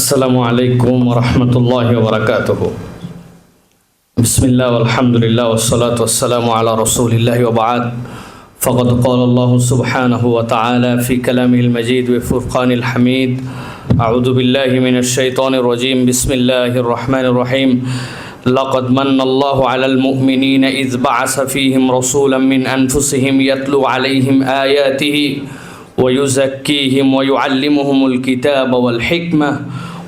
আসসালামু আলাইকুম ওরহমতুল্লাহি ওয়াবারাকাতুহু। বিসমিল্লাহ আলহামদুলিল্লাহ ওয়াসসালাতু ওয়াসসালামু আলা রাসূলিল্লাহি ওয়া বা'দ। ফাকাদ ক্বালাল্লাহু সুবহানাহু ওয়া তাআলা ফি কালামিহিল মাজিদ ওয়া ফুরকানিল হামিদ। আউযু বিল্লাহি মিনাশ শাইতানির রাজীম। বিসমিল্লাহির রহমানির রহিম। লাকাদ মান্নাল্লাহু আলাল মুমিনিনা ইয বা'আসা ফীহিম রাসূলাম মিন আনফুসিহিম ইয়াতলু আলাইহিম আয়াতিহি ويزكيهم ويعلمهم الكتاب والحكمة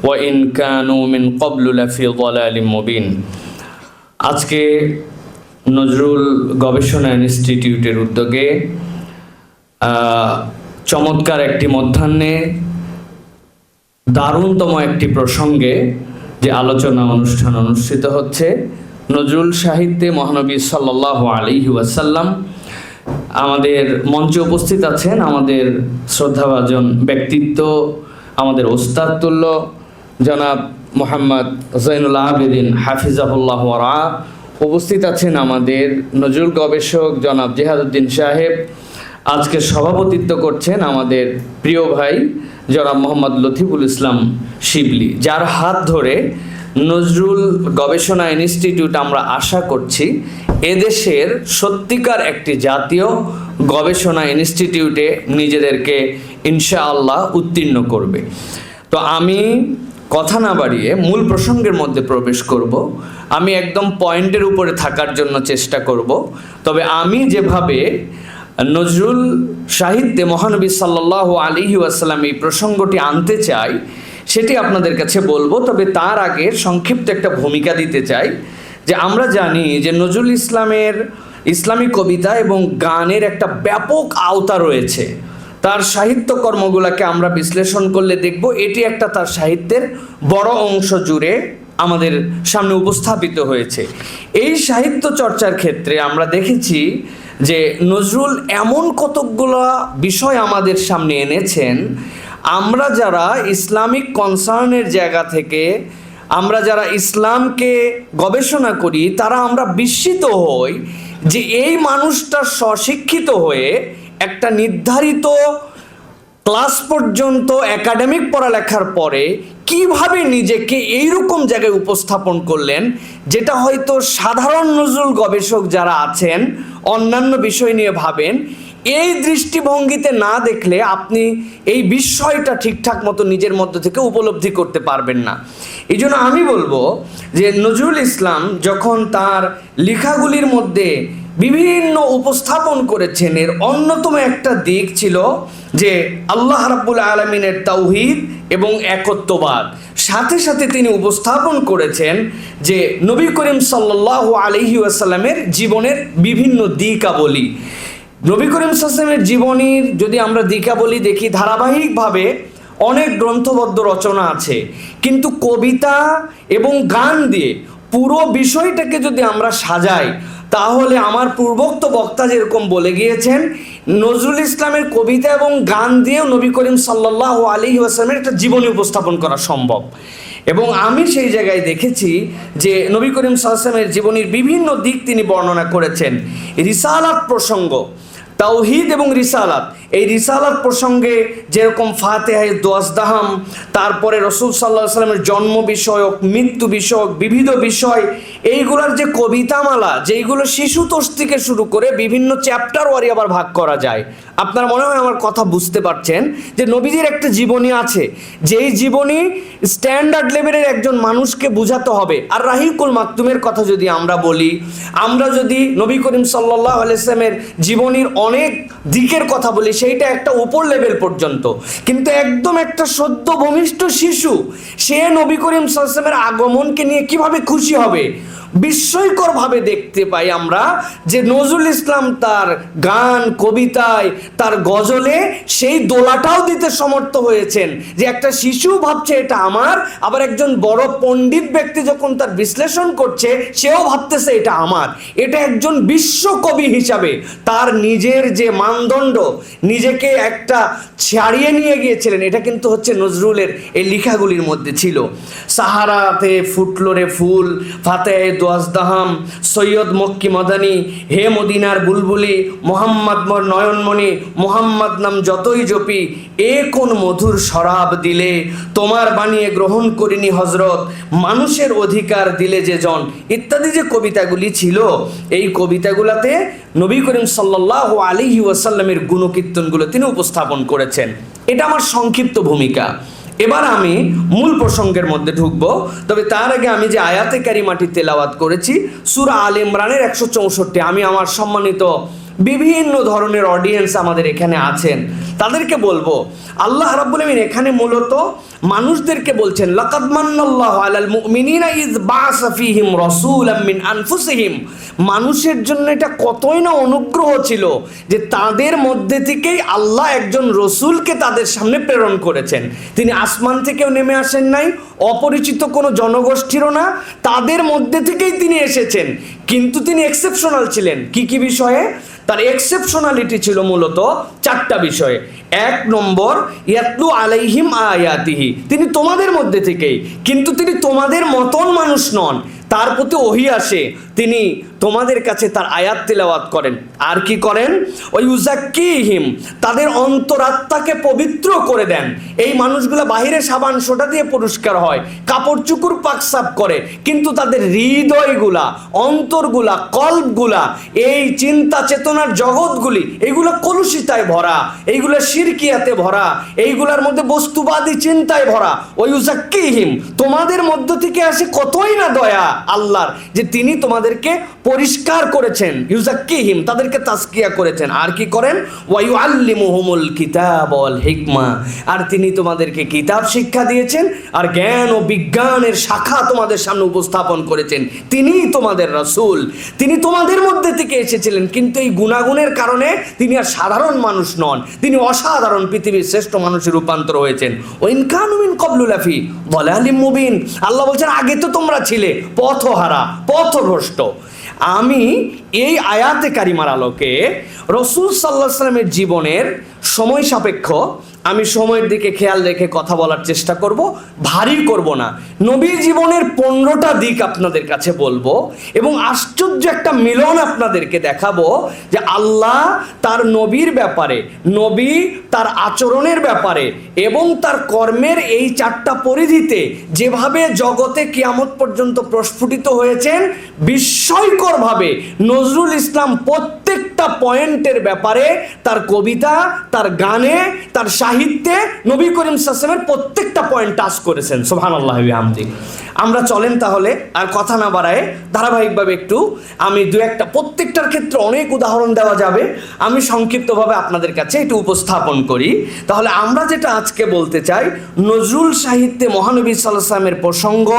وإن كانوا من قبل لفي ضلال مبين। আজকে নজরুল গবেষণা ইনস্টিটিউটের উদ্যোগে চমৎকার একটি মধ্যাহ্নে দারুণতম একটি প্রসঙ্গে যে আলোচনা অনুষ্ঠান অনুষ্ঠিত হচ্ছে, নজরুল সাহিত্যে মহানবী সাল্লাল্লাহু আলাইহি ওয়াসাল্লাম। আমাদের মঞ্চে উপস্থিত আছেন আমাদের শ্রদ্ধাভাজন ব্যক্তিত্ব, আমাদের ওস্তাদ তুল্য জনাব মোহাম্মদ জৈনুল আবেদিন হাফিজাহুল্লাহ ওয়া। উপস্থিত আছেন আমাদের নজরুল গবেষক জনাব জিহাদউদ্দিন সাহেব। আজকে সভাপতিত্ব করছেন আমাদের প্রিয় ভাই জনাব মোহাম্মদ লতিফুল ইসলাম শিবলি, যার হাত ধরে নজরুল গবেষণা ইনস্টিটিউট আমরা আশা করছি এদেশের সত্যিকার একটি জাতীয় গবেষণা ইনস্টিটিউটে নিজেদেরকে ইনশাআল্লাহ উত্তীর্ণ করবে। তো আমি কথা না বাড়িয়ে মূল প্রসঙ্গের মধ্যে প্রবেশ করব। আমি একদম পয়েন্টের উপরে থাকার জন্য চেষ্টা করব। তবে আমি যেভাবে নজরুল সাহিত্যে মহানবী সাল্লাল্লাহু আলাইহি ওয়াসাল্লাম এই প্রসঙ্গটি আনতে চাই সেটি আপনাদের কাছে বলবো। তবে তার আগে সংক্ষিপ্ত একটা ভূমিকা দিতে চাই যে আমরা জানি যে নজরুল ইসলামী কবিতা এবং গানের একটা ব্যাপক আওতা রয়েছে। তার সাহিত্য কর্মগুলোকে আমরা বিশ্লেষণ করলে দেখব এটি একটা তার সাহিত্যের বড় অংশ জুড়ে আমাদের সামনে উপস্থাপিত হয়েছে। এই সাহিত্য চর্চার ক্ষেত্রে আমরা দেখেছি যে নজরুল এমন কতকগুলো বিষয় আমাদের সামনে এনেছেন, আমরা যারা ইসলামিক কনসার্নের জায়গা থেকে আমরা যারা ইসলামকে গবেষণা করি তারা আমরা বিস্মিত হই যে এই মানুষটা স্বশিক্ষিত হয়ে একটা নির্ধারিত ক্লাস পর্যন্ত একাডেমিক পড়ালেখার পরে কিভাবে নিজেকে এইরকম জায়গায় উপস্থাপন করলেন, যেটা হয়তো সাধারণ নজরুল গবেষক যারা আছেন অন্যান্য বিষয় নিয়ে ভাবেন, এই দৃষ্টিভঙ্গিতে না দেখলে আপনি এই বিষয়টা ঠিকঠাক মতো নিজের মধ্যে থেকে উপলব্ধি করতে পারবেন না। এই জন্য আমি বলবো যে নজরুল ইসলাম যখন তার লেখাগুলির মধ্যে বিভিন্ন উপস্থাপন করেছেন, এর অন্যতম একটা দিক ছিল যে আল্লাহ রাব্বুল আলামিনের তাওহীদ এবং একত্ববাদ। সাথে সাথে তিনি উপস্থাপন করেছেন যে নবী করিম সাল্লাল্লাহু আলাইহি ওয়াসাল্লামের জীবনের বিভিন্ন দিকাবলী। নবী করিম সাল্লাল্লাহু আলাইহি ওয়াসাল্লামের জীবনীর যদি আমরা দিকাবলী দেখি, ধারাবাহিকভাবে অনেক গ্রন্থবদ্ধ রচনা আছে, কিন্তু কবিতা এবং গান দিয়ে পুরো বিষয়টাকে যদি আমরা সাজাই তাহলে আমার পূর্বোক্ত বক্তা যেরকম বলে গিয়েছেন, নজরুল ইসলামের কবিতা এবং গান দিয়েও নবী করিম সাল্লাল্লাহু আলাইহি ওয়াসাল্লামের একটা জীবনী উপস্থাপন করা সম্ভব। এবং আমি সেই জায়গায় দেখেছি যে নবী করিম সাল্লাল্লাহু আলাইহি ওয়াসাল্লামের জীবনীর বিভিন্ন দিক তিনি বর্ণনা করেছেন। রিসালাত প্রসঙ্গ, তাওহীদ এবং রিসালাত, এই রিসালাত প্রসঙ্গে যেরকম ফাতিহায়ে দোয়াজদাহাম, তারপরে রাসূল সাল্লাল্লাহু আলাইহি ওয়াসাল্লামের জন্ম বিষয়ক, মৃত্যু বিষয়ক বিবিধ বিষয়, এইগুলোর যে কবিতামালা, যেইগুলো শিশুতোষ থেকে শুরু করে বিভিন্ন চ্যাপ্টার ওয়ারি আবার ভাগ করা যায়। আপনার মনে হয় আমার কথা বুঝতে পারছেন যে নবীজির একটা জীবনী আছে, যেই জীবনী স্ট্যান্ডার্ড লেভেলের একজন মানুষকে বুঝাতে হবে। আর রাহিকুল মাকতুমের কথা যদি আমরা বলি, আমরা যদি নবী করিম সাল্লাল্লাহু আলাইহি ওয়াসাল্লামের জীবনীর অনেক দিকের কথা বলি, সেইটা একটা উপর লেভেল পর্যন্ত, কিন্তু একদম একটা সদ্য ভূমিষ্ঠ শিশু সে নবী করিম সাল্লাল্লাহু আলাইহি ওয়াসাল্লামের আগমনকে নিয়ে কিভাবে খুশি হবে, বিস্ময়করভাবে দেখতে পাই আমরা যে নজরুল ইসলাম তার গান, কবিতায়, তার গজলে সেই দোলাটাও দিতে সমর্থ হয়েছেন যে একটা শিশু ভাবছে এটা আমার, আবার একজন বড় পণ্ডিত ব্যক্তি যখন তার বিশ্লেষণ করছে সেও ভাবতেছে এটা আমার। এটা একজন বিশ্বকবি হিসাবে তার নিজের যে মানদণ্ড, নিজেকে একটা ছাড়িয়ে নিয়ে গিয়েছিলেন, এটা কিন্তু হচ্ছে নজরুলের এই লেখাগুলির মধ্যে ছিল। সাহারাতে ফুটলো রে ফুল, ফাতিহায়ে দোয়াজদাহাম, সৈয়দ মক্কি মাদানী, হে মদিনার বুলবুলি, মোহাম্মদ মোর নয়নমণি, মোহাম্মদ নাম যতই জপি, এ কোন মধুর শরাব দিলে, তোমার বানিয়ে গ্রহণ করিনি হজরত, মানুষের অধিকার দিলে যে জন, ইত্যাদি যে কবিতাগুলি ছিল, এই কবিতাগুলোতে নবী করিম সাল্লাল্লাহু আলাইহি ওয়াসাল্লামের গুণকীর্তনগুলো তিনি উপস্থাপন করেছেন। এটা আমার সংক্ষিপ্ত ভূমিকা। এবার আমি মূল প্রসঙ্গের মধ্যে ঢুকবো, তবে তার আগে আমি যে আয়াতে কারিমাটি তেলাওয়াত করেছি সূরা আলে ইমরানের 164, আমি আমার সম্মানিত বিভিন্ন ধরনের অডিয়েন্স আমাদের এখানে আছেন, তাদেরকে বলবো, আল্লাহ রাব্বুল আমিন এখানে মূলত মানুষদেরকে বলছেন, লাকাদ মান্নাল্লাহু আলাল মুমিনিনা ইয বাআসা ফীহিম রাসূলাম মিন আনফুসিহিম। মানুষের জন্য এটা কতই না অনুগ্রহ ছিল যে তাদের মধ্যে থেকেই আল্লাহ একজন রসুলকে তাদের সামনে প্রেরণ করেছেন। তিনি আসমান থেকেও নেমে আসেন নাই, অপরিচিত কোনো জনগোষ্ঠীরও না, তাদের মধ্যে থেকেই তিনি এসেছেন। কিন্তু তিনি এক্সেপশনাল ছিলেন। কি কি বিষয়ে? তার এক্সেপশনালিটি ছিল মূলত 4টা বিষয়ে। 1 নম্বর, ইয়াতলু আলাইহিম আয়াতিহি, তিনি তোমাদের মধ্যে থেকেই, কিন্তু তিনি তোমাদের মতন মানুষ নন, তার প্রতি ওহী আসে, তিনি তোমাদের কাছে তার আয়াত তিলাওয়াত করেন। আর কি করেন? ওই ইউজাক্কিহিম, তাদের অন্তরাত্মাকে পবিত্র করে দেন। এই মানুষগুলো বাহিরে সাবান সোটা দিয়ে পরিষ্কার হয়, কাপড় চুকুর পাক সাফ করে, কিন্তু তাদের হৃদয়গুলা, অন্তরগুলা, কল্পগুলা, এই চিন্তা চেতনার জগৎগুলি, এইগুলো কলুষিতায় ভরা, এইগুলো শিরকিয়াতে ভরা, এইগুলোর মধ্যে বস্তুবাদী চিন্তায় ভরা। ওই ইউজাক্কিহিম, তোমাদের মধ্য থেকে আসে কতই না দয়া আল্লাহর যে তিনি তোমাদেরকে পরিষ্কার করেছেন। ইউজাক্কিহিম, তাদেরকে তাজকিয়া করেছেন। আর কি করেন? ওয়া ইউআল্লিমুহুমুল কিতাব ওয়াল হিকমা, আর তিনি তোমাদেরকে কিতাব শিক্ষা দিয়েছেন, আর জ্ঞান ও বিজ্ঞানের শাখা তোমাদের সামনে উপস্থাপন করেছেন। তিনিই তোমাদের রাসূল, তিনি তোমাদের মধ্যে থেকে এসেছিলেন, কিন্তু এই গুণাগুণের কারণে তিনি আর সাধারণ মানুষ নন, তিনি অসাধারণ পৃথিবীর শ্রেষ্ঠ মানুষে রূপান্তর হয়েছেন। ওয়া ইন কানু মিন ক্বাবলু লাফি যালালিম মুবিন, আল্লাহ বলছেন আগে তো তোমরা ছিলে পথহারা, পথভ্রষ্ট। আমি এই আয়াতে কারিমার আলোকে রাসূল সাল্লাল্লাহু আলাইহি ওয়াসাল্লামের জীবনের সময় সাপেক্ষ, আমি সময়ের দিকে খেয়াল রেখে কথা বলার চেষ্টা করব, ভারী করব না। নবীর জীবনের 15টা দিক আপনাদের কাছে বলবো এবং আশ্চর্য একটা মিলন আপনাদেরকে দেখাবো যে আল্লাহ তার নবীর ব্যাপারে, নবী তার আচরণের ব্যাপারে এবং তার কর্মের এই 4টা পরিধিতে যেভাবে জগতে কিয়ামত পর্যন্ত প্রস্ফুটিত হয়েছেন, বিস্ময়করভাবে নজরুল ইসলাম প্রত্যেকটা পয়েন্টের ব্যাপারে, তার কবিতা, তার গানে, তার সাহিত্যে নবী করিম সাল্লাল্লাহু আলাইহি ওয়াসাল্লামের প্রত্যেকটা পয়েন্ট টাচ করেছেন। সুবহানাল্লাহি ওয়া বিহামদিহি। আমরা চলেন তাহলে আর কথা না বাড়ায় ধারাবাহিকভাবে একটু আমি দু একটা, প্রত্যেকটার ক্ষেত্রে অনেক উদাহরণ দেওয়া যাবে, আমি সংক্ষিপ্তভাবে আপনাদের কাছে একটু উপস্থাপন করি। তাহলে আমরা যেটা আজকে বলতে চাই, নজরুল সাহিত্যে মহানবী সাল্লাল্লাহু আলাইহি ওয়াসাল্লামের প্রসঙ্গ,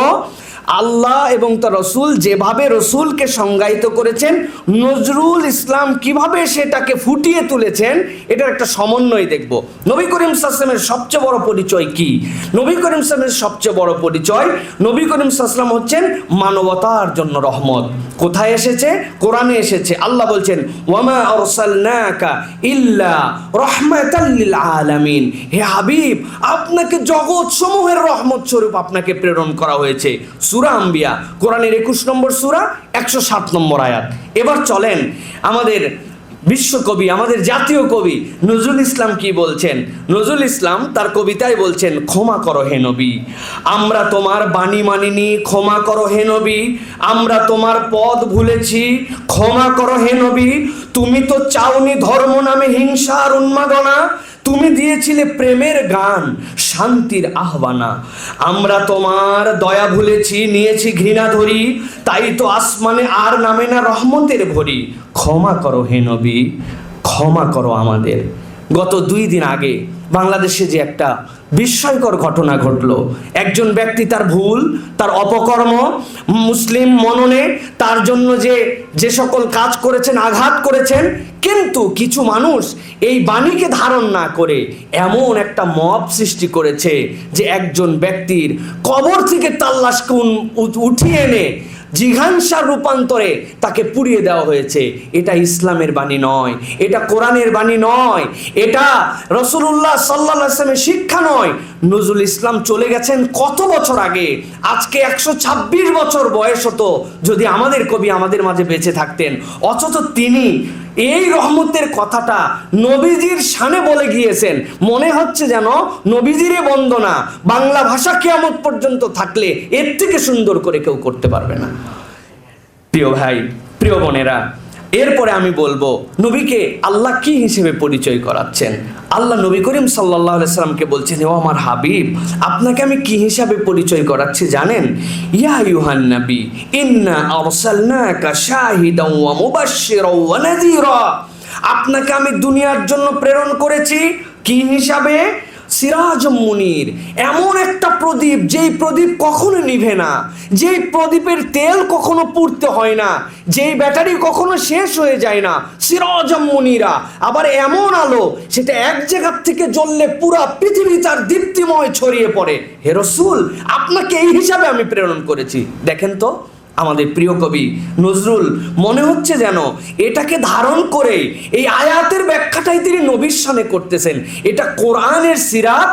আল্লাহ এবং তার রসুল যেভাবে রসুলকে সংজ্ঞায়িত করেছেন, নজরুল ইসলাম কিভাবে সেটাকে ফুটিয়ে তুলেছেন, এটার একটা সমন্বয় দেখব। নবী করিম সাল্লাল্লাহু আলাইহি ওয়াসাল্লামের সবচেয়ে বড় পরিচয় কি? নবী করিম সাল্লাল্লাহু আলাইহি ওয়াসাল্লামের সবচেয়ে বড় পরিচয়, নবী করিম সাল্লাল্লাহু আলাইহি ওয়াসাল্লাম হচ্ছেন মানবতার জন্য রহমত। কোথায় এসেছে? কোরআনে এসেছে। আল্লাহ বলছেন, ওয়ামা আরসালনাকা ইল্লা রাহমাতাল লিল আলামিন, হে হাবিব, আপনাকে জগৎ সমূহের রহমত স্বরূপ আপনাকে প্রেরণ করা হয়েছে। সূরা আম্বিয়া, কোরআনের 21 নম্বর সূরা, 107 নম্বর আয়াত। এবার চলেন আমাদের বিশ্বকবি, আমাদের জাতীয় কবি নজরুল ইসলাম কি বলছেন। নজরুল ইসলাম তার কবিতায় বলছেন, ক্ষমা করো হে নবী, আমরা তোমার বাণী মানিনি, ক্ষমা করো হে নবী, আমরা তোমার পদ ভুলেছি, ক্ষমা করো হে নবী, তুমি তো চাওনি ধর্ম নামে হিংসা আর উন্মাদনা, তুমি দিয়েছিলে প্রেমের গান, শান্তির আহ্বানা, আমরা তোমার দয়া ভুলেছি, নিয়েছি ঘৃণা ধরি, তাই তো আসমানে আর নামে না রহমতের ভরি, ক্ষমা করো হে নবী, ক্ষমা করো আমাদের। গত 2 দিন আগে বাংলাদেশে যে একটা বিস্ময়কর ঘটনা ঘটলো, একজন ব্যক্তি তার ভুল, তার অপকর্ম, মুসলিম মননে তার জন্য যে সকল কাজ করেছেন, আঘাত করেছেন, কিন্তু কিছু মানুষ এই বাণীকে ধারণ না করে এমন একটা মব সৃষ্টি করেছে যে একজন ব্যক্তির কবর থেকে তার লাশকে উঠিয়ে এনে জিঘাংসার রূপান্তরে তাকে পুড়িয়ে দেওয়া হয়েছে। এটা ইসলামের বাণী নয়, এটা কোরআনের বাণী নয়, এটা রাসূলুল্লাহ সাল্লাল্লাহু আলাইহি ওয়াসাল্লামের শিক্ষা নয়। নজরুল ইসলাম চলে গেছেন কত বছর আগে, আজকে 126 বছর বয়স হতো যদি আমাদের কবি আমাদের মাঝে বেঁচে থাকতেন, অথচ তিনি এই রহমতের কথাটা নবীজির শানে বলে গিয়েছেন। মনে হচ্ছে যেন নবীজিরে বন্দনা বাংলা ভাষা কিয়ামত পর্যন্ত থাকলে এর থেকে সুন্দর করে কেউ করতে পারবে না। প্রিয় ভাই, প্রিয় বোনেরা, এরপরে আমি বলবো নবীকে আল্লাহ কি হিসেবে পরিচয় করাচ্ছেন। আল্লাহ নবী করিম সাল্লাল্লাহু আলাইহি সাল্লামকে বলছেন, ও আমার হাবিব, আপনাকে আমি কি হিসাবে পরিচয় করাচ্ছি জানেন? ইয়া আইয়ুহান নবী ইন্না আরসালনাকা শাহিদান ওয়া মুবাশশিরান ওয়া নাযীরা। আপনাকে আমি দুনিয়ার জন্য প্রেরণ করেছি কি হিসাবে? সিরাজুম মুনির, এমন একটা প্রদীপ যেই প্রদীপ কখনো নিভে না, যেই প্রদীপের তেল কখনো পুড়তে হয় না, যেই ব্যাটারি কখনো শেষ হয়ে যায় না। সিরাজুম মুনিরা, আবার এমন আলো সেটা এক জায়গা থেকে জ্বললে পুরা পৃথিবী তার দীপ্তিময় ছড়িয়ে পড়ে। হে রাসূল, আপনাকে এই হিসাবে আমি প্রেরণ করেছি। দেখেন তো আমাদের প্রিয় কবি নজরুল মনে হচ্ছে যেন এটাকে ধারণ করে এই আয়াতের ব্যাখ্যাটাই তিনি নবীর শানে করতেছেন। এটা কোরআনের সিরাত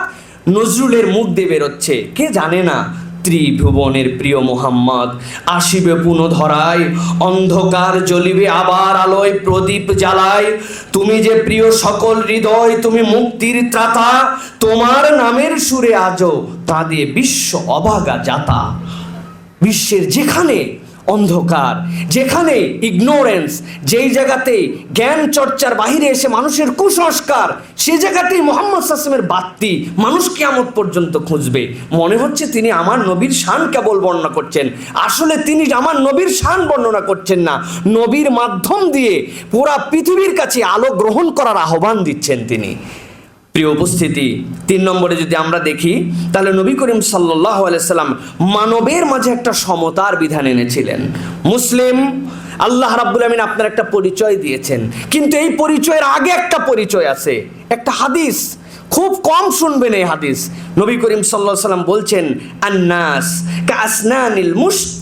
নজরুলের মুখ দিয়ে বেরোচ্ছে। কে জানে না ত্রিভুবনের প্রিয় মোহাম্মদ আসিবে পুনঃধরায়, অন্ধকার জ্বলিবে আবার আলোয় প্রদীপ জ্বালায়। তুমি যে প্রিয় সকল হৃদয়, তুমি মুক্তির ত্রাতা, তোমার নামের সুরে আজও কাঁদে বিশ্ব অভাগা যাতা। বিশ্বের যেখানে অন্ধকার, যেখানে ইগনোরেন্স, যেই জায়গাতে জ্ঞান চর্চার বাহিরে এসে মানুষের কুসংস্কার, সে জায়গাতেই মুহাম্মদ সাল্লাল্লাহু আলাইহি ওয়াসাল্লামের বাতি মানুষ কিয়ামত পর্যন্ত খুঁজবে। মনে হচ্ছে তিনি আমার নবীর শান কেবল বর্ণনা করছেন, আসলে তিনি আমার নবীর শান বর্ণনা করছেন না, নবীর মাধ্যম দিয়ে পুরা পৃথিবীর কাছে আলো গ্রহণ করার আহ্বান দিচ্ছেন তিনি। প্রিয় উপস্থিতি, 3 নম্বরে যদি আমরা দেখি তাহলে নবী করিম সাল্লাল্লাহু আলাইহি সাল্লাম মানবের মাঝে একটা সমতার বিধান এনেছিলেন। মুসলিম, আল্লাহ রাব্বুল আমিন আপনার একটা পরিচয় দিয়েছেন, কিন্তু এই পরিচয়ের আগে একটা পরিচয় আছে, একটা হাদিস খুব কম শুনবেন এই হাদিস। নবী করিম সাল্লাল্লাহু আলাইহি সাল্লাম বলছেন, আন্নাস কাসনানিল মুশত,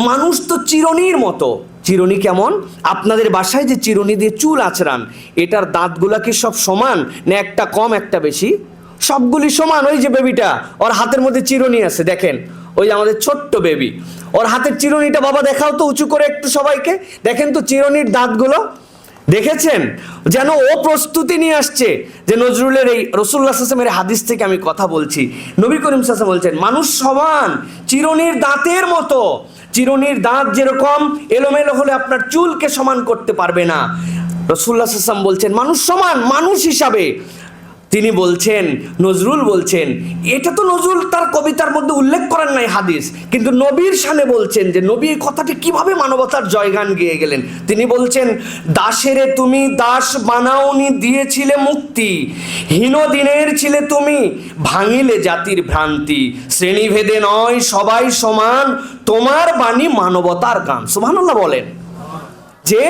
মানুষ তো চিরুনির মতো। চিরুনি কেমন? আপনাদের বাসায় যে চিরুনি দিয়ে চুল আঁচড়ান, এটার দাঁতগুলা কি সব সমান না একটা কম একটা বেশি? সবগুলি সমান। ওই যে বেবিটা, ওর হাতের মধ্যে চিরুনি আছে, দেখেন ওই যে আমাদের ছোট্ট বেবি, ওর হাতের চিরুনিটা বাবা দেখাও তো উঁচু করে একটু সবাইকে, দেখেন তো চিরুনির দাঁতগুলো, দেখেছেন? যেন ও প্রস্তুতি নিয়ে আসছে যে নজরুলের এই রাসূলুল্লাহ সাল্লাল্লাহু আলাইহি ওয়াসাল্লামের হাদিস থেকে আমি কথা বলছি। নবী করিম সাল্লাল্লাহু আলাইহি ওয়াসাল্লাম বলছেন মানুষ সমান চিরুনির দাঁতের মতো। চিরুনির দাঁত যেরকম এলোমেলো হলে আপনার চুলকে সমান করতে পারবে না, রাসূলুল্লাহ সাল্লাল্লাহু আলাইহি ওয়াসাল্লাম বলছেন মানুষ সমান, মানুষ হিসাবে। তিনি বলছেন, নজরুল বলছেন, এটা তো নজরুল তার কবিতার মধ্যে উল্লেখ করেন নাই হাদিস, কিন্তু নবীর শানে বলছেন যে নবী এই কথাটি কিভাবে মানবতার জয়গান গেয়ে গেলেন। তিনি বলছেন, দাসেরে তুমি দাস বানাওনি, দিয়েছিলে মুক্তি, হীন দিনের ছিলে তুমি, ভাঙিলে জাতির ভ্রান্তি, শ্রেণীভেদে নয় সবাই সমান, তোমার বাণী মানবতার গান। সুবহানাল্লাহ বলেন যে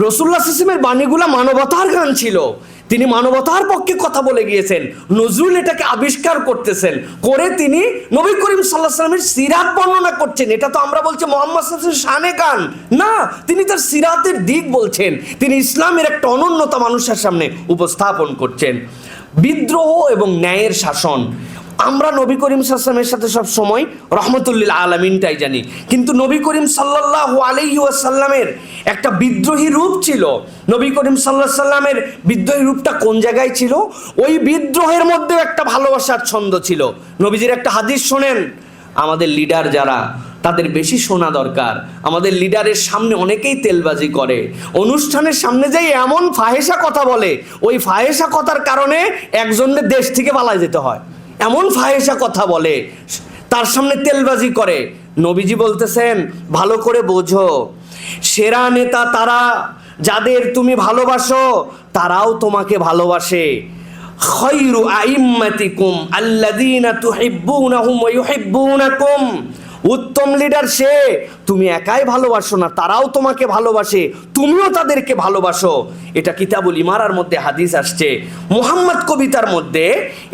রাসূলুল্লাহ সাল্লাল্লাহু আলাইহি ওয়াসাল্লামের বাণীগুলো মানবতার গান ছিল, তিনি মানবতার পক্ষে কথা বলে গিয়েছেন। নজরুল এটাকে আবিষ্কার করতেছেন, করে তিনি নবী করিম সাল্লাল্লাহু আলাইহি ওয়াসাল্লামের সিরাত বর্ণনা করছেন। এটা তো আমরা বলছি মুহাম্মদ সাল্লাল্লাহু আলাইহি ওয়াসাল্লামের শানে গান না, তিনি তার সিরাতের দিক বলছেন, তিনি ইসলামের একটা অনন্যতা মানুষের সামনে উপস্থাপন করছেন। বিদ্রোহ এবং ন্যায়ের শাসন, আমরা নবী করিম সাল্লাল্লাহু আলাইহি ওয়াসাল্লামের সাথে সব সময় রহমতুল্লিল আলামিনটাই জানি, কিন্তু নবী করিম সাল্লাল্লাহু আলাইহি ওয়াসাল্লামের একটা বিদ্রোহী রূপ ছিল। নবী করিম সাল্লাল্লাহু আলাইহি ওয়াসাল্লামের বিদ্রোহী রূপটা কোন জায়গায় ছিল? ওই বিদ্রোহের মধ্যে একটা ভালোবাসার ছন্দ ছিল। নবীজির একটা হাদিস শোনেন, আমাদের লিডার যারা, তাদের বেশি শোনা দরকার। আমাদের লিডারের সামনে অনেকেই তেলবাজি করে, অনুষ্ঠানের সামনে যাই এমন ফাহেসা কথা বলে, ওই ফাহেসা কথার কারণে একজনের দেশ থেকে পালায় যেতে হয়। এমন ফাহেসা কথা বলে, তার সামনে তেলবাজি করে। নবীজি বলতেছেন, ভালো করে বোঝো, সেরা নেতা তারা যাদের তুমি ভালোবাসো, তারাও তোমাকে ভালোবাসে। খায়রু আইম্মাতিকুম আল্লাযীনা তুহিব্বুনাহুম ওয়া ইউহিব্বুনাকুম উত্তম লিডার সে, তুমি একাই ভালোবাসো না, তারাও তোমাকে ভালোবাসে, তুমিও তাদেরকে ভালোবাসো। এটা কিতাবুল ইমারার মধ্যে হাদিস আসছে। মুহাম্মদ কবিতার মধ্যে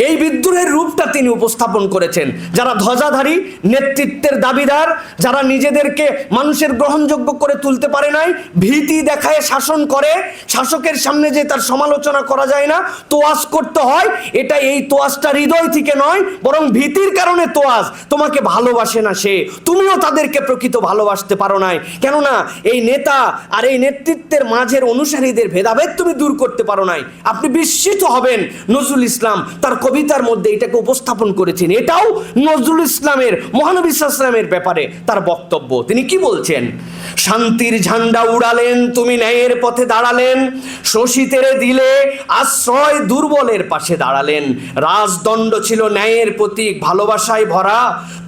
এই বিদ্রোহের রূপটা তিনি উপস্থাপন করেছেন। যারা ধ্বজাধারী, নেতৃত্বের দাবিদার, যারা নিজেদেরকে মানুষের গ্রহণযোগ্য করে তুলতে পারে নাই, ভীতি দেখায় শাসন করে, শাসকের সামনে যে তার সমালোচনা করা যায় না, তোয়াজ করতে হয়, এটা এই তোয়াজটা হৃদয় থেকে নয়, বরং ভীতির কারণে তোয়াজ। তোমাকে ভালোবাসে না সে, তুমিও তাদেরকে প্রকৃত ভালোবাসতে পারো নাই, কেননা এই নেতা আর এই নেতৃত্বের মাঝের অনুসারীদের ভেদাভেদ তুমি দূর করতে পারো নাই। আপনি বিস্মিত হবেন, নজরুল ইসলাম তার কবিতার মধ্যে এটাকে উপস্থাপন করেছেন। এটাও নজরুল ইসলামের, মহানবী সাল্লাল্লাহু আলাইহি ওয়াসাল্লামের ব্যাপারে তার বক্তব্য। তিনি কি বলছেন? শান্তির ঝান্ডা উড়ালেন, তুমি ন্যায়ের পথে দাঁড়ালেন, শোষিতেরে দিলে আশ্রয়, দুর্বলের পাশে দাঁড়ালেন, রাজদণ্ড ছিল ন্যায়ের প্রতীক, ভালোবাসায় ভরা,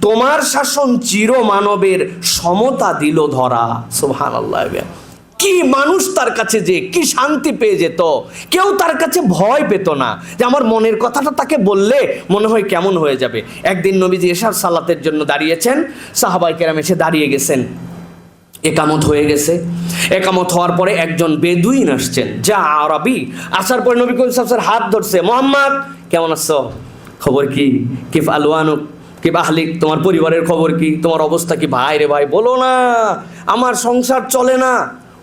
তোমার শাসন চির মানবের সমতা দিল ধরা। সুবহানাল্লাহ। কি মানুষ তার কাছে যে কি শান্তি পেয়ে যেত, কেউ তার কাছে ভয় পেত না যে আমার মনের কথাটা তাকে বললে মনে হয় কেমন হয়ে যাবে। একদিন নবীজি এশার সালাতের জন্য দাঁড়িয়েছেন, সাহাবায়ে কেরাম এসে দাঁড়িয়ে গেছেন, একামত হয়ে গেছে। একামত হওয়ার পরে একজন বেদুইন আসছেন, যা আরবি, আসার পরে নবী করিম সাল্লাল্লাহু আলাইহি ওয়াসাল্লাম হাত ধরছে, মোহাম্মদ কেমন আছো, খবর কি, কিফ আলওয়ানুক, কি আহলিক, তোমার পরিবারের খবর কি, তোমার অবস্থা কি? ভাই রে ভাই, বলো না, আমার সংসার চলে না।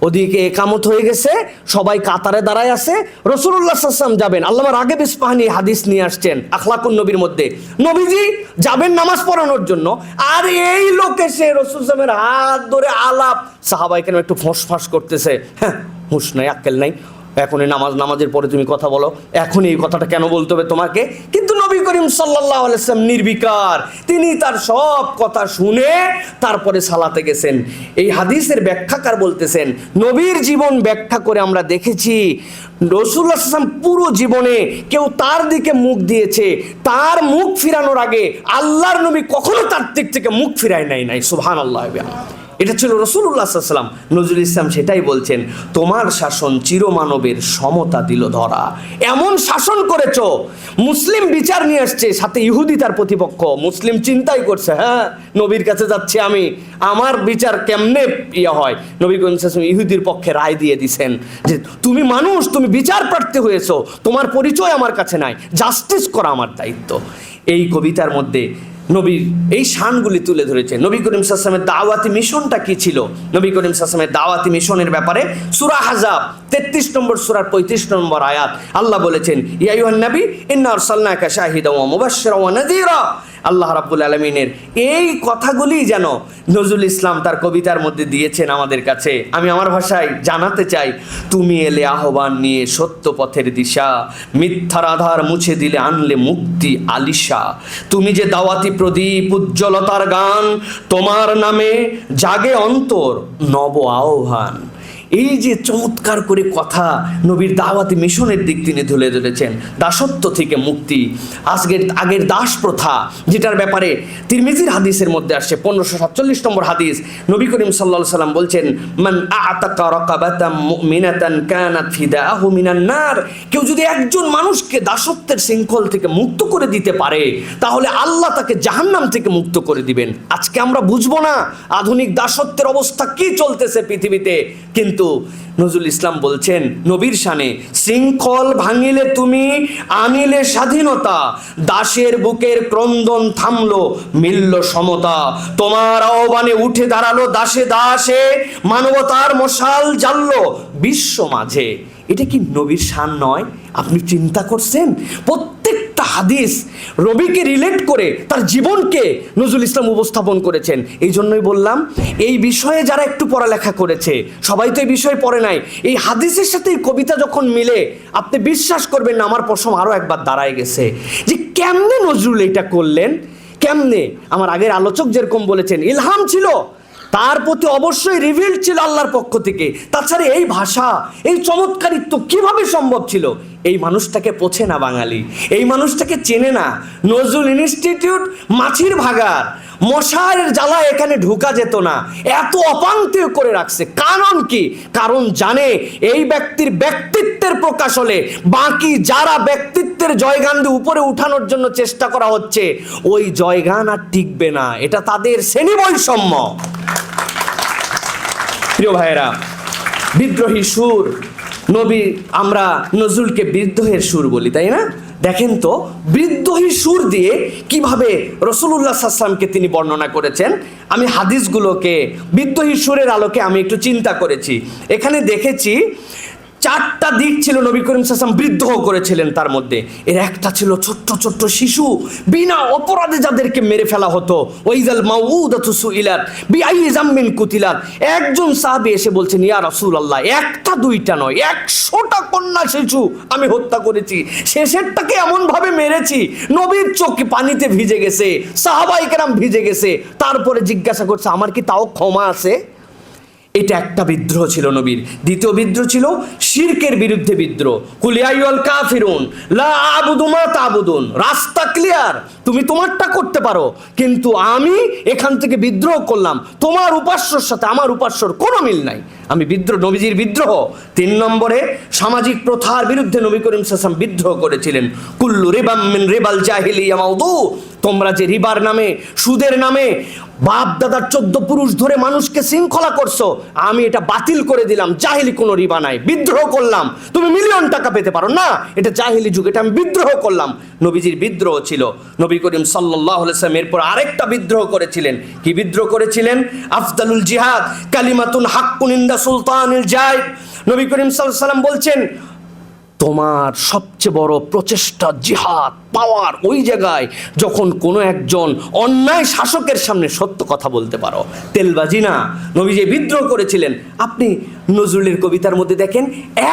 ওদিকে একামত হয়ে গেছে, সবাই কাতারে দাঁড়ায় আছে, রাসূলুল্লাহ সাল্লাল্লাহু আলাইহি ওয়াসাল্লাম যাবেন। আল্লামা রাগিব ইস্পাহানী হাদিস নিয়ে আসছেন আখলাকুন নবীর মধ্যে, নবীজি যাবেন নামাজ পড়ানোর জন্য, আর এই লোক এসে রাসূল সাল্লাল্লাহু আলাইহি ওয়াসাল্লামের হাত ধরে আলাপ, সাহাবায়ে কেরাম একটু ফোঁস করতেছে, হ্যাঁ হুঁশ নাই, আক্কেল নাই, এখনই নামাজের পরে তুমি কথা বলো, এখন এই কথাটা কেন বলতে হবে তোমাকে? কিন্তু নবী করিম সাল্লাল্লাহু আলাইহি ওয়াসাল্লাম নির্বিকার, তিনি তার সব কথা শুনে তারপরে সালাতে গেছেন। এই হাদিসের ব্যাখ্যাকার বলতেছেন, নবীর জীবন ব্যাখ্যা করে আমরা দেখেছি রাসূলুল্লাহ সাল্লাল্লাহু আলাইহি ওয়াসাল্লাম পুরো জীবনে কেউ তার দিকে মুখ দিয়েছে, তার মুখ ফিরানোর আগে আল্লাহর নবী কখনো তার দিক থেকে মুখ ফিরায় নাই। সুবহানাল্লাহ। এটা ছিল রাসূলুল্লাহ সাল্লাল্লাহু আলাইহি ওয়াসাল্লাম। নজরুল ইসলাম সেটাই বলছেন, তোমার শাসন চিরমানবের সমতা দিল ধরা। এমন শাসন করেছো, মুসলিম বিচার নিয়ে আসছে, সাথে ইহুদি তার প্রতিপক্ষ। মুসলিম চিন্তাই করছে, হ্যাঁ নবীর কাছে যাচ্ছি আমি, আমার বিচার কেমনে হয়। নবী করিম সাল্লাল্লাহু আলাইহি ওয়াসাল্লাম ইহুদির পক্ষে রায় দিয়ে দিছেন যে তুমি মানুষ, তুমি বিচার প্রার্থী হয়েছো, তোমার পরিচয় আমার কাছে নাই, জাস্টিস করা আমার দায়িত্ব। এই কবিতার মধ্যে নবীর এই শানগুলি তুলে ধরেছে। নবী করিম সাল্লাল্লাহু আলাইহি ওয়াসাল্লামের দাওয়াতি মিশনটা কি ছিল? নবী করিম সাল্লাল্লাহু আলাইহি ওয়াসাল্লামের দাওয়াতি মিশনের ব্যাপারে সূরা আহজাব 33 নম্বর সূরার 35 নম্বর আয়াত আল্লাহ বলেছেন, ইয়া আইয়ুহান নবী ইন্না আরসালনাকা শাহিদাও ওয়া মুবাশশিরাও ওয়া নাযীরা। আল্লাহ রাব্বুল আলামিনের এই কথাগুলি যেন নজরুল ইসলাম তার কবিতার মধ্যে দিয়েছেন আমাদের কাছে। আমি আমার ভাষায় জানাতে চাই, তুমি এলে আহ্বান নিয়ে সত্য পথের দিশা, মিথ্যার আধার মুছে দিলে আনলে মুক্তি আলিশা। তুমি যে দাওয়াতি প্রদীপ, উজ্জ্বলতার গান, তোমার নামে জাগে অন্তর নব আহ্বান। এই যে চমৎকার করে কথা নবীর দাওয়াতি মিশনের দিক তিনি তুলে ধরেছেন, দাসত্ব থেকে মুক্তি, আগের দাস প্রথা, যেটার ব্যাপারে তিরমিজির হাদিসের মধ্যে আসছে 1547 নম্বর হাদিস। নবী করিম সাল্লাল্লাহু আলাইহি ওয়াসাল্লাম বলছেন, মান আ'তাকা রাকাবাতাম মুমিনাতান কানাত ফিদাহু মিনান নার। কেউ যদি একজন মানুষকে দাসত্বের শৃঙ্খল থেকে মুক্ত করে দিতে পারে, তাহলে আল্লাহ তাকে জাহান্নাম থেকে মুক্ত করে দিবেন। আজকে আমরা বুঝবো না আধুনিক দাসত্বের অবস্থা কি চলতেছে পৃথিবীতে, কিন্তু নজরুল ইসলাম বলছেন নবীর শানে, শৃঙ্খল ভাঙিলে তুমি আনিলে স্বাধীনতা, দাসের বুকের ক্রন্দন থামলো মিলল সমতা, তোমার আহ্বানে উঠে দাঁড়ালো দাসে দাসে, মানবতার মশাল জ্বাললো বিশ্ব মাঝে। এটা কি নবীর শান নয়? আপনি চিন্তা করছেন? প্রত্যেকটা হাদিস রবিকে রিলেট করে তার জীবনকে নজরুল ইসলাম উপস্থাপন করেছেন। এই জন্যই বললাম, এই বিষয়ে যারা একটু পড়ালেখা করেছে, সবাই তো এই বিষয়ে পড়ে নাই, এই হাদিসের সাথে এই কবিতা যখন মিলে, আপনি বিশ্বাস করবেন না, আমার প্রশ্ন আরও একবার দাঁড়ায় গেছে যে কেমনে নজরুল এটা করলেন, কেমনে? আমার আগের আলোচক যেরকম বলেছেন, ইলহাম ছিল, তার প্রতি অবশ্যই রিভিল ছিল আল্লাহর পক্ষ থেকে। তাছাড়া এই ভাষা, এই চমৎকারিত্ব কিভাবে সম্ভব ছিল? এই মানুষটাকে পোছে না বাঙালি, এই মানুষটাকে চেনে না। নজরুল ইনস্টিটিউট মাছির ভাগার, মশার জ্বালা এখানে ঢুকা যেত না, এত অপাঙ্ক্তেয় করে রাখছে। কারণ কি? কারণ জানে এই ব্যক্তির ব্যক্তিত্বের প্রকাশ হলে বাকি যারা ব্যক্তিত্বের জয়গান দিয়ে উপরে উঠানোর জন্য চেষ্টা করা হচ্ছে, ওই জয়গান আর টিকবে না। এটা তাদের শ্রেণী বৈষম্য। প্রিয় ভাইয়েরা, বিদ্রোহী সুর, নবী, আমরা নজরুলকে বিদ্রোহের সুর বলি, তাই না? দেখেন তো বিদ্রোহী সুর দিয়ে কিভাবে রাসূলুল্লাহ সাল্লাল্লাহু আলাইহি ওয়াসাল্লামকে তিনি বর্ণনা করেছেন। আমি হাদিসগুলোকে বিদ্রোহী সুরের আলোকে আমি একটু চিন্তা করেছি। এখানে দেখেছি 4টা দিক ছিল নবী করিম সাল্লাল্লাহু আলাইহি ওয়াসাল্লাম বিদ্রোহ করেছিলেন। তার মধ্যে এর একটা ছিল ছোট্ট ছোট্ট শিশু, বিনা অপরাধে যাদেরকে মেরে ফেলা হতো। ওয়াইজাল মাউউদাতু সুইলাত বিআইয়ি যামবিন কুতিলাত। একজন সাহাবী এসে বলছেন, ইয়া রাসূলুল্লাহ, একটা দুইটা নয়, 100টা কন্যা শিশু আমি হত্যা করেছি। শেষেরটাকে এমন ভাবে মেরেছি নবীর চোখ পানিতে ভিজে গেছে, সাহাবায়ে কেরাম ভিজে গেছে। তারপরে জিজ্ঞাসা করছে, আমার কি তাও ক্ষমা আছে? এটা একটা বিদ্রোহ ছিল নবীর। দ্বিতীয় বিদ্রোহ ছিল শিরকের বিরুদ্ধে বিদ্রোহ। কুল ইয়া আইয়ুহাল কাফিরুন লা আ'বুদু মা তা'বুদুন। রাস্তা ক্লিয়ার, তুমি তোমারটা করতে পারো, কিন্তু আমি এখান থেকে বিদ্রোহ করলাম, তোমার উপাস্যর সাথে আমার উপাস্যর কোনো মিল নাই। আমি বিদ্রোহ, নবীজির বিদ্রোহ। 3 নম্বরে সামাজিক প্রথার বিরুদ্ধে নবী করিম সাল্লাল্লাহু আলাইহি ওয়াসাল্লাম বিদ্রোহ করেছিলেন। কুল্লু রিবাম মিন রিবাল জাহিলিয়া মাউদু। তোমরা যে রিবার নামে, সুদের নামে বাপ দাদার 14 পুরুষ ধরে মানুষকে শৃঙ্খলা করছো, আমি এটা বাতিল করে দিলাম। জাহিলি কোনো রিবা নাই, বিদ্রোহ করলাম। তুমি মিলিয়ন টাকা পেতে পারো না, এটা জাহিলি যুগ, এটা আমি বিদ্রোহ করলাম। নবীজির বিদ্রোহ ছিল। নবী করিম সাল্লাল্লাহু আলাইহি ওয়াসাল্লাম এরপর আরেকটা বিদ্রোহ করেছিলেন। কি বিদ্রোহ করেছিলেন? আফদালুল জিহাদ কালিমাতুন হাক্কুন ইনদা সুলতানিল জাইদ। নবী করিম সাল্লাল্লাহু আলাইহি ওয়াসাল্লাম বলছেন, তোমার সবচেয়ে বড় প্রচেষ্টা, জিহাদ, পাওয়ার ওই জায়গায় যখন কোনো একজন অন্যায় শাসকের সামনে সত্য কথা বলতে পারো, তেলবাজি না। নবী যে বিদ্রোহ করেছিলেন, আপনি নজরুলের কবিতার মধ্যে দেখেন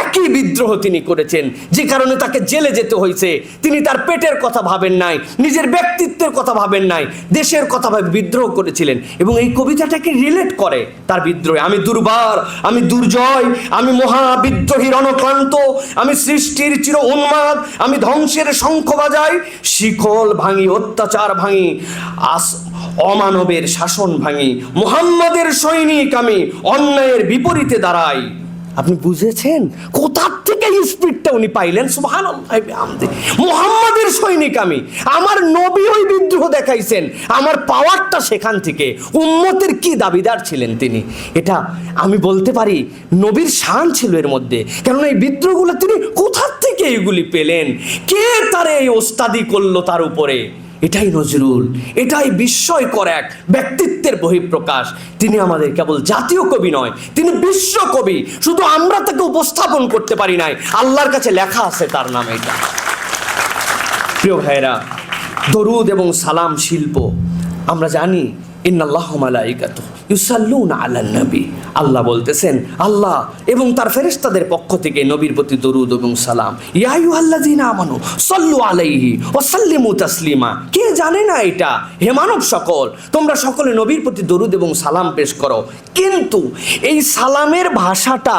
একই বিদ্রোহ তিনি করেছেন, যে কারণে তাকে জেলে যেতে হয়েছে। তিনি তার পেটের কথা ভাবেন নাই, নিজের ব্যক্তিত্বের কথা ভাবেন নাই, দেশের কথা ভাবে বিদ্রোহ করেছিলেন। এবং এই কবিতাটাকে রিলেট করে তার বিদ্রোহে। আমি দুর্বার, আমি দুর্জয়, আমি মহাবিদ্রোহী রণক্লান্ত, আমি সৃষ্টির চির উন্মাদ, আমি ধ্বংসের শঙ্খ বাজাই, শিকল ভাঙি, অত্যাচার ভাঙি, অমানবের শাসন ভাঙি, মুহাম্মাদের সৈনিক আমি, অন্যায়ের বিপরীতে দাঁড়াই। আপনি বুঝেছেন কোথা থেকে এই স্পিডটা উনি পাইলেন? সুবহানাল্লাহ, মুহাম্মাদের সৈনিক আমি, আমার নবী ওই বিদ্রোহ দেখাইছেন, আমার পাওয়ারটা সেখান থেকে। উম্মতের কি দাবিদার ছিলেন তিনি, এটা আমি বলতে পারি নবীর শান ছিল এর মধ্যে। কেননা এই বিদ্রোহগুলো তিনি কোথা থেকে এইগুলি পেলেন, কে তার এই ওস্তাদি করলো তার উপরে? এটাই নজরুল, এটাই বিস্ময়কর এক ব্যক্তিত্বের বহিঃপ্রকাশ। তিনি আমাদের কেবল জাতীয় কবি নয়, তিনি বিশ্ব কবি। শুধু আমরা তাকে উপস্থাপন করতে পারি নাই, আল্লাহর কাছে লেখা আছে তার নামে। এটা প্রিয় ভাইরা, দরুদ এবং সালাম শিল্প আমরা জানি। ইন্নাল্লাহা ওয়া মালাইকাতুহু ইউসাল্লুনা আলান নবী। আল্লাহ বলতেছেন, আল্লাহ এবং তার ফেরেশতাদের পক্ষ থেকে নবীর প্রতি দরুদ এবং সালাম। ইয়া আইয়ুহাল্লাযীনা আমানু সাল্লু আলাইহি ওয়া সাল্লিমু তাসলিমা। কে জানে না এটা? হে মানব সকল, তোমরা সকলে নবীর প্রতি দরুদ এবং সালাম পেশ করো। কিন্তু এই সালামের ভাষাটা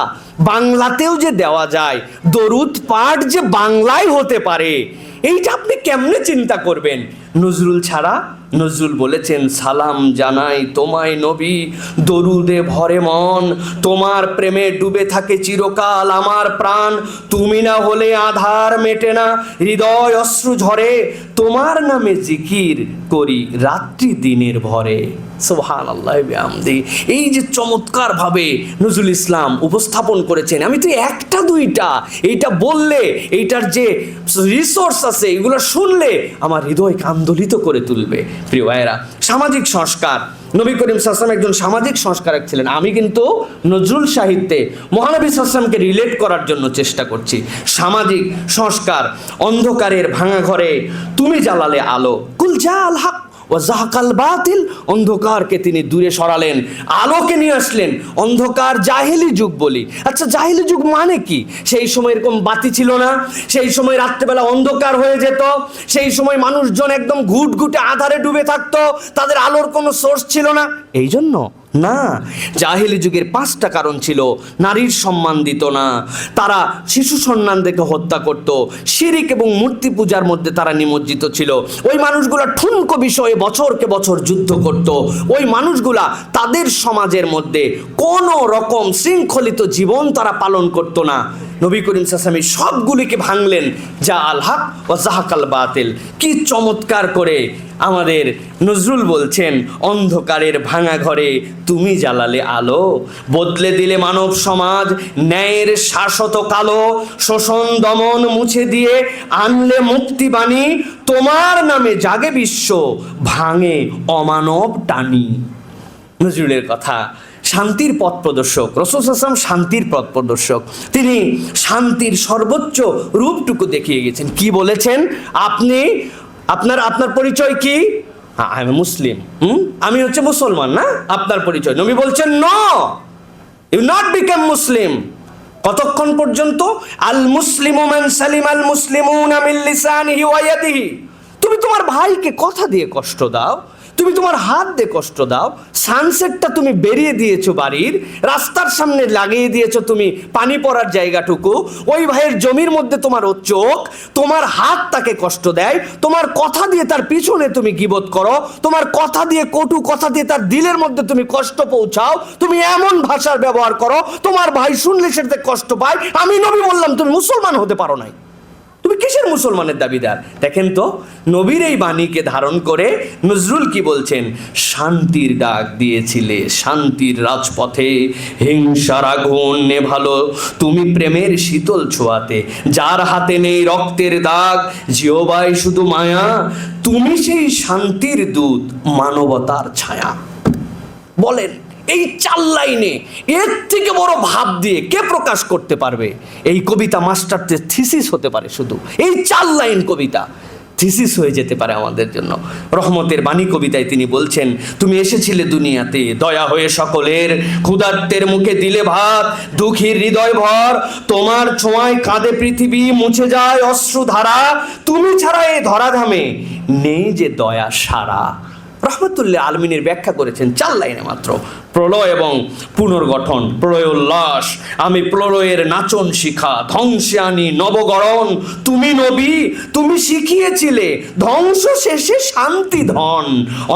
বাংলাতেও যে দেওয়া যায়, দরুদ পাঠ যে বাংলায় হতে পারে, এইটা আপনি কেমনে চিন্তা করবেন? নজরুল ছাড়া। নজরুল বলেছেন, সালাম জানাই তোমায় নবী, দরুদে ভরে মন, তোমার প্রেমে ডুবে থাকে চিরকাল আমার প্রাণ, তুমি না হলে আধার মেটে না, হৃদয় অশ্রু ঝরে, তোমার নামে জিকির করি রাত্রি দিনের ভরে। সুবহানাল্লাহ বিহামদি। এই যে চমৎকার ভাবে নজরুল ইসলাম উপস্থাপন করেছেন, আমি তো একটা দুইটা, এইটা বললে এইটার যে রিসোর্স আছে এগুলো শুনলে আমার হৃদয় আন্দোলিত করে তুলবে। প্রিয় ভাইয়েরা, সামাজিক সংস্কার, নবী করিম সাল্লাল্লাহু আলাইহি ওয়াসাল্লাম একজন সামাজিক সংস্কারক ছিলেন। আমি কিন্তু নজরুল সাহিত্যে মহানবী সাল্লাল্লাহু আলাইহি ওয়াসাল্লামকে রিলেট করার জন্য চেষ্টা করছি। সামাজিক সংস্কার, অন্ধকারের ভাঙা ঘরে তুমি জ্বালালে আলো, কুল জাল হক ও জাহাকাল বাতিল। অন্ধকারকে তিনি দূরে সরালেন, আলোকে নিয়ে আসলেন। অন্ধকার জাহেলি যুগ বলি। আচ্ছা, জাহেলি যুগ মানে কি? সেই সময় এরকম বাতি ছিল না, সেই সময় রাত্রেবেলা অন্ধকার হয়ে যেত, সেই সময় মানুষজন একদম ঘুটঘুটে আধারে ডুবে থাকতো, তাদের আলোর কোনো সোর্স ছিল না। এই জন্য না, জাহেলি যুগের 5টা কারণ ছিল। নারীর সম্মান দিত না, তারা শিশু সন্তানদেরকে হত্যা করত, শিরিক এবং মূর্তি পূজার মধ্যে তারা নিমজ্জিত ছিল। ওই মানুষগুলা ঠুনকো বিষয়ে বছরকে বছর যুদ্ধ করত। ওই মানুষগুলা তাদের সমাজের মধ্যে কোনো রকম শৃঙ্খলিত জীবন তারা পালন করত না। নবী করিম সাল্লাল্লাহু আলাইহি ওয়াসাল্লাম সবগুলিকে ভাঙলেন, যা আল হক ওয়া যাহাকাল বাতিল। কি চমৎকার করে আমাদের নজরুল বলছেন, অন্ধকারের ভাঙা ঘরে তুমি জ্বালালে আলো, বদলে দিলে মানব সমাজ, ন্যায়ের শাশ্বত কালো, শোষণ দমন মুছে দিয়ে আনলে মুক্তিবাণী, তোমার নামে জাগে বিশ্ব, ভাঙে অমানব টানি। নজরুলের কথা। শান্তির পথ প্রদর্শক রাসূল সাল্লাল্লাহু আলাইহি ওয়াসাল্লাম শান্তির পথ প্রদর্শক। তিনি শান্তির সর্বোচ্চ রূপটুকু দেখিয়ে গেছেন। কি বলেছেন? আপনার পরিচয় কি? আমি মুসলিম। আমি হচ্ছে মুসলমান। না, আপনার পরিচয়। নবী বলছেন, নো, ইউ নট বিকাম মুসলিম। কতক্ষণ পর্যন্ত? আল মুসলিমু মান সালিম আল মুসলিমুনা মিন লিসানিহি ওয়া ইয়াদিহি। তুমি তোমার ভাইকে কথা দিয়ে কষ্ট দাও, তুমি তোমার হাত দিয়ে কষ্ট দাও। সানসেটটা তুমি বেরিয়ে দিয়েছো বাড়ির, রাস্তার সামনে লাগিয়ে দিয়েছো তুমি পানি পড়ার জায়গাটুকু, ওই ভাইয়ের জমির মধ্যে তোমার চোখ, তোমার হাত তাকে কষ্ট দেয়, তোমার কথা দিয়ে তার পিছনে তুমি গীবত করো, তোমার কথা দিয়ে কটু কথা দিয়ে তার দিলের মধ্যে তুমি কষ্ট পৌঁছাও, তুমি এমন ভাষার ব্যবহার করো তোমার ভাই শুনলে সেটাতে কষ্ট পায়। আমি নবী বললাম তুমি মুসলমান হতে পারো নাই, তুমি কিসের মুসলমানের দাবিদার? দেখেন তো, নবীর এই বাণীকে ধারণ করে নজরুল কি বলছেন? শান্তির ডাক দিয়েছিলে শান্তির রাজপথে, হিংসার আগুন নেভালো তুমি প্রেমের শীতল ছোঁয়াতে, যার হাতে নেই রক্তের দাগ, জিহ্বায় শুধু মায়া, তুমি সেই শান্তির দূত, মানবতার ছায়া। বলেন, এই 4 লাইনে এর থেকে বড় ভাব দিয়ে কে প্রকাশ করতে পারবে? এই কবিতা মাস্টারদের থিসিস হতে পারে। শুধু এই 4 লাইন কবিতা থিসিস হয়ে যেতে পারে আমাদের জন্য। রহমতের বাণী কবিতায় তিনি বলছেন, তুমি এসেছিলে দুনিয়াতে দয়া হয়ে সকলের, ক্ষুধার্তের মুখে দিলে ভাত, দুঃখীর হৃদয় ভর, তোমার ছোঁয়ায় কাঁদে পৃথিবী, মুছে যায় অশ্রুধারা, তুমি ছাড়া এই ধরাধামে নেই যে দয়া সারা। রহমতুল্লাহ আলমিনের ব্যাখ্যা করেছেন 4 লাইনে মাত্র। প্রলয় এবং পুনর্গঠন, প্রলয় উল্লাস, আমি প্রলয়ের নাচন শিখা, ধ্বংসে আনি নবগরণ, তুমি নবী তুমি শিখিয়েছিলে ধ্বংস শেষে শান্তি ধন,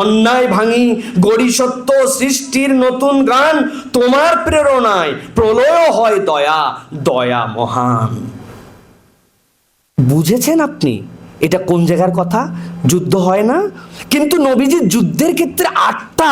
অন্যায় ভাঙি গড়ি সত্য সৃষ্টির নতুন গান, তোমার প্রেরণায় প্রলয় হয় দয়া, দয়া মহান। বুঝেছেন আপনি এটা কোন জায়গার কথা? যুদ্ধ হয় না, কিন্তু নবীজি যুদ্ধের ক্ষেত্রে 8টা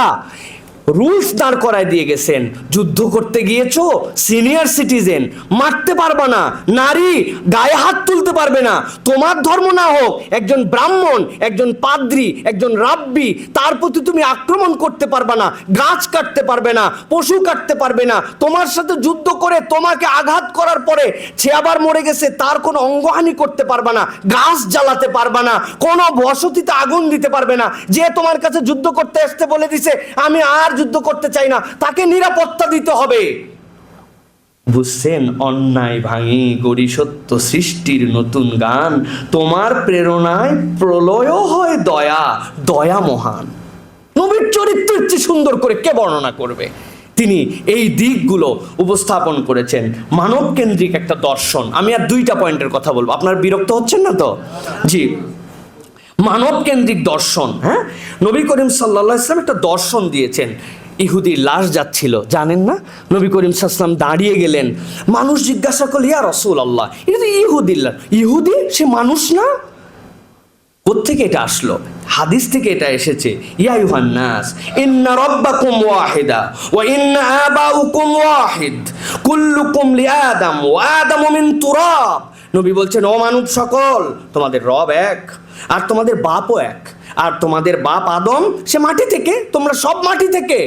রুলস দাঁড় করায় দিয়ে গেছেন। যুদ্ধ করতে গিয়েছো, সিনিয়র সিটিজেন, মারতে পারবে না, নারী গায়ে হাত তুলতে পারবে না, তোমার ধর্ম না হোক একজন ব্রাহ্মণ, একজন পাদ্রী, একজন রাব্বি, তার প্রতি তুমি আক্রমণ করতে পারবে না, গাছ কাটতে পারবে না, পশু কাটতে পারবে না, তোমার সাথে যুদ্ধ করে তোমাকে আঘাত করার পরে সে আবার মরে গেছে তার কোনো অঙ্গহানি করতে পারবে না, গাছ জ্বালাতে পারবে না, কোনো বসতিতে আগুন দিতে পারবে না। যে তোমার কাছে যুদ্ধ করতে আসতে বলে দিছে আমি আর যুদ্ধ করতে চাই না, তাকে নিরাপত্তা দিতে হবে। বুঝছেন? অন্যায় ভাঙি গড়ি সত্য সৃষ্টির নতুন গান, তোমার প্রেরণায় প্রলয় হয় দয়া, দয়া মহান। নবীর চরিত্র ইচ্ছে সুন্দর করে কে বর্ণনা করবে? তিনি এই দিকগুলো উপস্থাপন করেছেন। মানব কেন্দ্রিক একটা দর্শন। আমি আর 2টা পয়েন্টের কথা বলবো, আপনার বিরক্ত হচ্ছেন না তো? জি, মানব কেন্দ্রিক দর্শন। হ্যাঁ, নবী করিম সাল্লাল্লাহু আলাইহি ওয়াসাল্লাম একটা দর্শন দিয়েছেন। ইহুদির লাশ যাচ্ছিল, জানেন না? নবী করিম সাল্লাল্লাহু আলাইহি ওয়াসাল্লাম দাঁড়িয়ে গেলেন। মানুষ জিজ্ঞাসা করল, ইয়া রাসূলুল্লাহ, এটা তো ইহুদির লাশ। ইহুদি সে মানুষ না? কোত্থেকে এটা আসলো? হাদিস থেকে এটা এসেছে। ইয়া আইয়ুহান নাস ইন্না রাব্বাকুম ওয়াহিদা ওয়া ইন্না আবাউকুম ওয়াহিদ কুল্লুকুম লিআদম ওয়া আদামু মিন তুরাব। নবী বলছেন, ও মানব সকল, তোমাদের রব এক আর তোমাদের বাপও এক, আর তোমাদের বাপ আদম, সে মাটি থেকে, তোমরা সব মাটি থেকে।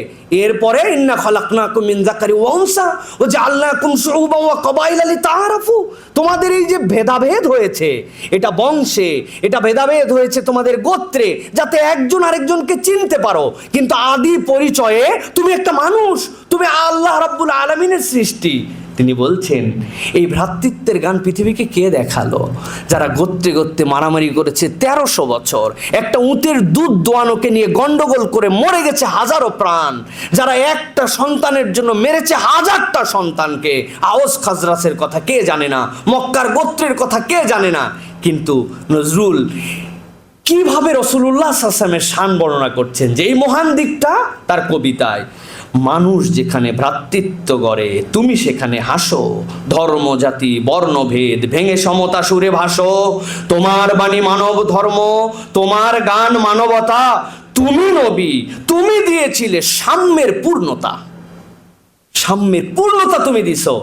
এরপরে ইন্না খালাকনাকুম মিন যাকারি ওয়া উনসা ওয়া জাআলনাকুম শুউবান ওয়া কাবাইলা লিতাআরাফু। তোমাদের এই যে ভেদাভেদ হয়েছে এটা বংশে, এটা ভেদাভেদ হয়েছে তোমাদের গোত্রে, যাতে একজন আরেকজনকে চিনতে পারো, কিন্তু আদি পরিচয়ে তুমি একটা মানুষ, তুমি আল্লাহ রাব্বুল আলামিনের সৃষ্টি। তিনি বলছেন, এই ভ্রাতৃত্বের গান পৃথিবীকে কে দেখালো? যারা গোত্রে গোত্রে মারামারি করেছে 1300 বছর, একটা উটের দুধ দোয়ানোকে নিয়ে গন্ডগোল করে মরে গেছে হাজারো প্রাণ, যারা একটা সন্তানের জন্য মেরেছে হাজারটা সন্তানকে। আওস খাজরাসের কথা কে জানে না, মক্কার গোত্রের কথা কে জানে না। কিন্তু নজরুল কিভাবে রাসূলুল্লাহ সাল্লাল্লাহু আলাইহি ওয়াসাল্লামের শান বর্ণনা করছেন যে এই মহান দিকটা তার কবিতায়। মানুষ যেখানে ভ্রাতৃত্ব গড়ে তুমি সেখানে হাসো, ধর্ম জাতি বর্ণভেদ ভেঙে সমতা সুরে ভাসো, তোমার বাণী মানব ধর্ম, তোমার গান মানবতা, তুমি নবী, তুমি দিয়েছিলে সাম্যের পূর্ণতা, সাম্যের পূর্ণতা তুমি দিছো।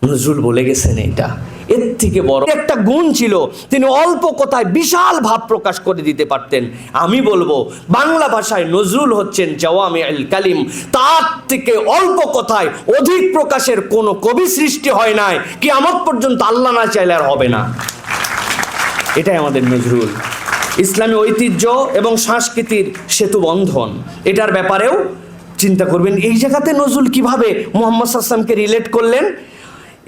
নজরুল বলে গেছেন এটা, এর থেকে বড় একটা গুণ ছিল, তিনি অল্প কথায় বিশাল ভাব প্রকাশ করে দিতে পারতেন। আমি বলবো বাংলা ভাষায় নজরুল হচ্ছেন জাওয়ামিউল কালিম, তার থেকে অল্প কথায় অধিক প্রকাশের কোনো কবি সৃষ্টি হয় নাই, কিয়ামত পর্যন্ত আল্লাহ না চাইলে আর হবে না। এটাই আমাদের নজরুল। ইসলামী ঐতিহ্য এবং সংস্কৃতির সেতু বন্ধন, এটার ব্যাপারেও চিন্তা করবেন। এই জায়গাতে নজরুল কিভাবে মুহাম্মদ সাল্লাল্লাহু আলাইহি ওয়াসাল্লামকে রিলেট করলেন।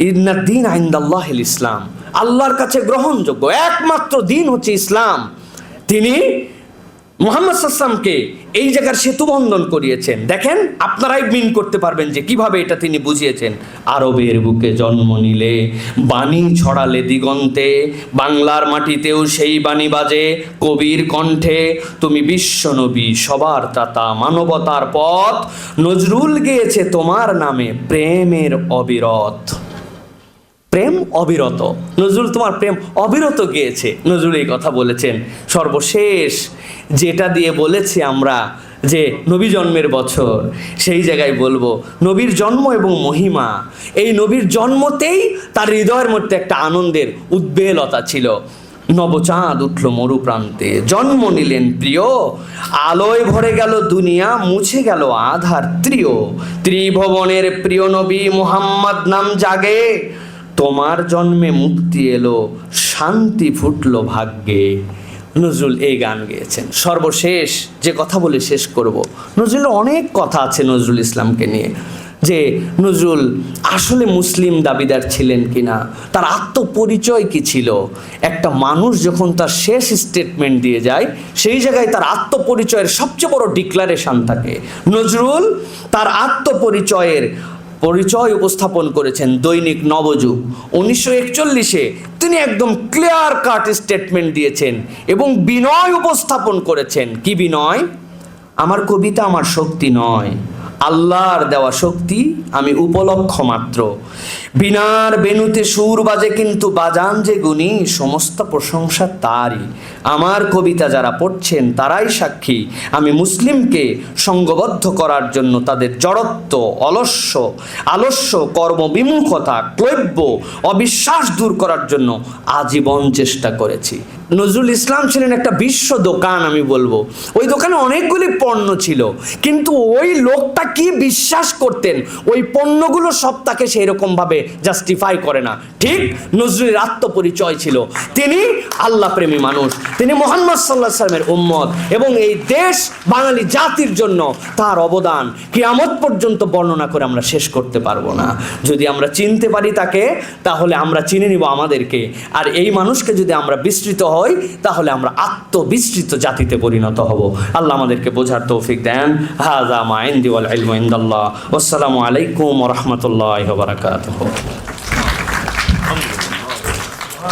ইন্নাদ-দীন ইনদাল্লাহিল ইসলাম, আল্লাহর কাছে গ্রহণযোগ্য একমাত্র দিন হচ্ছে ইসলাম। তিনি মুহাম্মদ সাল্লাল্লাহু আলাইহি ওয়াসাল্লামকে এই জায়গার সেতু বন্ধন করিয়েছেন। দেখেন আপনারাই মিন করতে পারবেন যে কিভাবে এটা তিনি বুঝিয়েছেন। আরবের বুকে জন্ম নিলে বাণী ছড়ালে দিগন্তে, বাংলার মাটিতেও সেই বাণী বাজে কবির কণ্ঠে, তুমি বিশ্বনবী সবার ত্রাতা মানবতার পথ, নজরুল গেয়েছে তোমার নামে প্রেমের অবিরত। প্রেম অবিরত, নজরুল তোমার প্রেম অবিরত গেয়েছে। নজরুল এই কথা বলেছেন। সর্বশেষ যেটা দিয়ে বলেছি আমরা যে নবী জন্মের বছর, সেই জায়গায় বলবো নবীর জন্ম এবং মহিমা। এই নবীর জন্মতেই তার হৃদয়ের মধ্যে একটা আনন্দের উদ্বেলতা ছিল। নবচাঁদ উঠল মরু প্রান্তে, জন্ম নিলেন প্রিয়, আলোয় ভরে গেল দুনিয়া, মুছে গেল আধার ত্রিয়, ত্রিভুবনের প্রিয় নবী মুহাম্মদ নাম জাগে, তোমার জন্মে মুক্তি এলো, শান্তি ফুটলো ভাগ্যে। নজরুল এই গান গেয়েছেন। সর্বশেষ যে কথা বলে শেষ করব, নজরুলের অনেক কথা আছে নজরুল ইসলামকে নিয়ে, যে নজরুল আসলে মুসলিম দাবিদার ছিলেন কিনা, তার আত্মপরিচয় কি ছিল। একটা মানুষ যখন তার শেষ স্টেটমেন্ট দিয়ে যায়, সেই জায়গায় তার আত্মপরিচয়ের সবচেয়ে বড় ডিক্লারেশন থাকে। নজরুল তার আত্মপরিচয়ের পরিচয় উপস্থাপন করেছেন দৈনিক নবযুগ 1941-এ। তিনি একদম ক্লিয়ার কাট স্টেটমেন্ট দিয়েছেন এবং বিনয় উপস্থাপন করেছেন। কি বিনয়? আমার কবিতা আমার শক্তি নয়, আল্লাহর দেওয়া শক্তি, আমি উপলক্ষ মাত্র। বিনার বেনুতে সুর বাজে কিন্তু বাজান যে গুণী, সমস্ত প্রশংসা তারই। আমার কবিতা যারা পড়ছেন তারাই সাক্ষী, আমি মুসলিমকে সঙ্গবদ্ধ করার জন্য তাদের জড়ত্ব, আলস্য, কর্মবিমুখতা, ক্লৈব্য, অবিশ্বাস দূর করার জন্য আজীবন চেষ্টা করেছি। নজরুল ইসলাম ছিলেন একটা বিশ্ব দোকান। আমি বলবো ওই দোকানে অনেকগুলি পণ্য ছিল, কিন্তু ওই লোকটা কি বিশ্বাস করতেন ওই পণ্যগুলো সব তাকে সেই রকম ভাবে জাস্টিফাই করে না। ঠিক নজরুলের আত্মপরিচয় ছিল, তিনি আল্লাহ প্রেমী মানুষ, তিনি মুহাম্মদ সাল্লাল্লাহু আলাইহি ওয়াসাল্লামের উম্মত, এবং এই দেশ বাঙালি জাতির জন্য তার অবদান কিয়ামত পর্যন্ত বর্ণনা করে আমরা শেষ করতে পারবো না। যদি আমরা চিনতে পারি তাকে, তাহলে আমরা চিনে নিব আমাদেরকে। আর এই মানুষকে যদি আমরা বিস্তৃত হই, তাহলে আমরা আত্মবিস্তৃত জাতিতে পরিণত হব। আল্লাহ আমাদেরকে বোঝার তৌফিক দেন। হাযা মা ইনদি ওয়াল ইলমু ইনদাল্লাহ। আসসালামু আলাইকুম ওয়া রাহমাতুল্লাহি ওয়া বারাকাতুহু।